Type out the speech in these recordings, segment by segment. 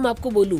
मैं आपको बोलूँ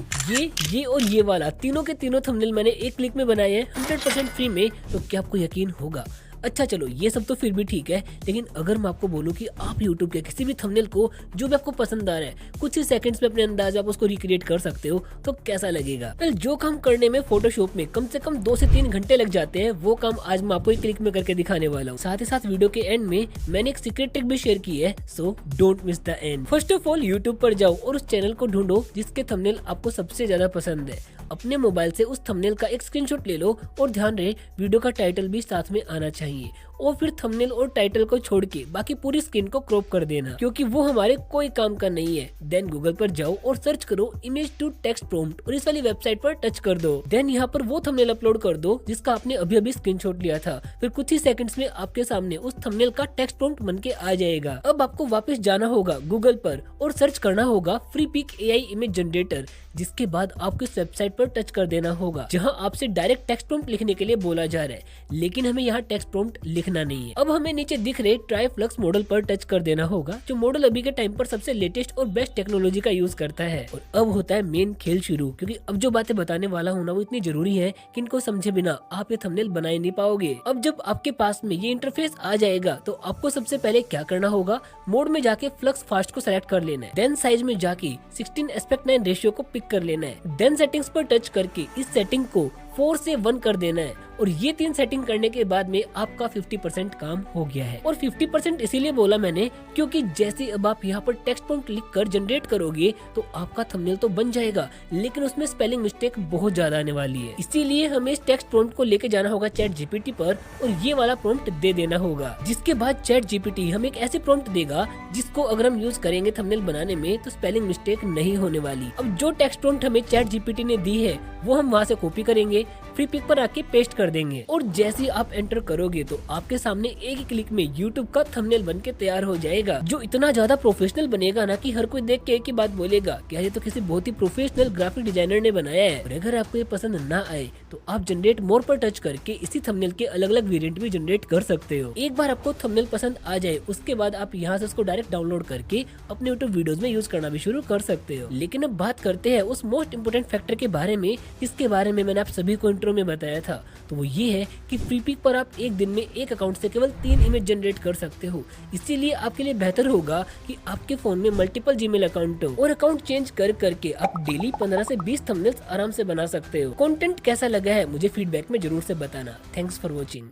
ये और ये वाला तीनों के तीनों थंबनेल मैंने एक क्लिक में बनाए हैं 100% फ्री में, तो क्या आपको यकीन होगा? अच्छा चलो ये सब तो फिर भी ठीक है, लेकिन अगर मैं आपको बोलूं कि आप YouTube के किसी भी थंबनेल को जो भी आपको पसंद आ रहा है कुछ ही सेकंड्स में अपने अंदाज आप उसको रिक्रिएट कर सकते हो, तो कैसा लगेगा? वेल जो काम करने में फोटोशॉप में कम से कम 2 से 3 घंटे लग जाते हैं, वो काम आज मैं आपको एक क्लिक में करके दिखाने वाला हूँ। साथ ही साथ वीडियो के एंड में मैंने एक सीक्रेट ट्रिक भी शेयर की है, so don't miss the end. First of all YouTube पर जाओ और उस चैनल को ढूंढो जिसके थंबनेल आपको सबसे ज्यादा पसंद है। अपने मोबाइल से उस थंबनेल का एक स्क्रीनशॉट ले लो और ध्यान रहे वीडियो का टाइटल भी साथ में आना चाहिए, और फिर थंबनेल और टाइटल को छोड़ के बाकी पूरी स्क्रीन को क्रॉप कर देना, क्योंकि वो हमारे कोई काम का नहीं है। देन गूगल पर जाओ और सर्च करो इमेज टू टेक्स्ट प्रॉम्प्ट और इस वाली वेबसाइट पर टच कर दो। देन यहाँ पर वो थंबनेल अपलोड कर दो जिसका आपने अभी अभी स्क्रीनशॉट लिया था। फिर कुछ ही सेकंड्स में आपके सामने उस थंबनेल का टेक्स्ट प्रॉम्प्ट बन के आ जाएगा। अब आपको वापस जाना होगा गूगल पर और सर्च करना होगा फ्रीपिक AI इमेज जनरेटर, जिसके बाद आपको इस वेबसाइट पर टच कर देना होगा जहां आपसे डायरेक्ट टेक्स्ट प्रॉम्प्ट लिखने के लिए बोला जा रहा है, लेकिन हमें यहाँ टेक्स्ट प्रॉम्प्ट लिखना नहीं है। अब हमें नीचे दिख रहे ट्राई फ्लक्स मॉडल पर टच कर देना होगा, जो मॉडल अभी के टाइम पर सबसे लेटेस्ट और बेस्ट टेक्नोलॉजी का यूज करता है। और अब होता है मेन खेल शुरू, क्योंकि अब जो बातें बताने वाला हूं ना वो इतनी जरूरी है कि इनको समझे बिना आप ये थंबनेल बना ही नहीं पाओगे। अब जब आपके पास में ये इंटरफेस आ जाएगा तो आपको सबसे पहले क्या करना होगा, मोड में जाके फ्लक्स फास्ट को सेलेक्ट कर लेना है। देन साइज में जाके 16:9 रेशियो को पिक कर लेना है। देन सेटिंग्स पर टच करके इस सेटिंग को 4 से 1 कर देना है, और ये 3 सेटिंग करने के बाद में आपका 50% काम हो गया है। और 50% इसीलिए बोला मैंने क्योंकि जैसे अब आप यहाँ पर टेक्स्ट प्रॉम्प्ट लिख कर जनरेट करोगे तो आपका थंबनेल तो बन जाएगा, लेकिन उसमें स्पेलिंग मिस्टेक बहुत ज्यादा आने वाली है। इसीलिए हमें इस टेक्स्ट प्रॉम्प्ट को लेके जाना होगा चैट जीपीटी पर और ये वाला प्रॉम्प्ट दे देना होगा, जिसके बाद चैट जीपीटी हमें एक ऐसे प्रॉम्प्ट देगा जिसको अगर हम यूज करेंगे थंबनेल बनाने में तो स्पेलिंग मिस्टेक नहीं होने वाली। अब जो टेक्स्ट प्रॉम्प्ट हमें चैट जीपीटी ने दी है वो हम वहाँ से कॉपी करेंगे, फ्रीपिक पर आके पेस्ट कर देंगे, और जैसे ही आप एंटर करोगे तो आपके सामने एक ही क्लिक में YouTube का थंबनेल बन के तैयार हो जाएगा, जो इतना ज्यादा प्रोफेशनल बनेगा ना कि हर कोई देख के एक ही बात बोलेगा कि ये तो किसी बहुत ही प्रोफेशनल ग्राफिक डिजाइनर ने बनाया है। और अगर आपको ये पसंद ना आए तो आप जनरेट मोर पर टच करके इसी थंबनेल के अलग अलग वेरिएंट भी जनरेट कर सकते हो। एक बार आपको थंबनेल पसंद आ जाए उसके बाद आप यहाँ से उसको डायरेक्ट डाउनलोड करके अपने YouTube वीडियोस में यूज करना भी शुरू कर सकते हो। लेकिन अब बात करते हैं उस मोस्ट इम्पोर्टेंट फैक्टर के बारे में, जिसके बारे में मैंने आप सभी को इंट्रो में बताया था। तो वो ये है कि फ्रीपिक पर आप एक दिन में एक अकाउंट से केवल 3 इमेज जनरेट कर सकते हो। इसीलिए आपके लिए बेहतर होगा कि आपके फोन में मल्टीपल जीमेल अकाउंट हो और अकाउंट चेंज कर करके आप डेली 15 से 20 थंबनेल्स आराम से बना सकते हो। कंटेंट कैसा लगा है मुझे फीडबैक में जरूर से बताना। Thanks for watching.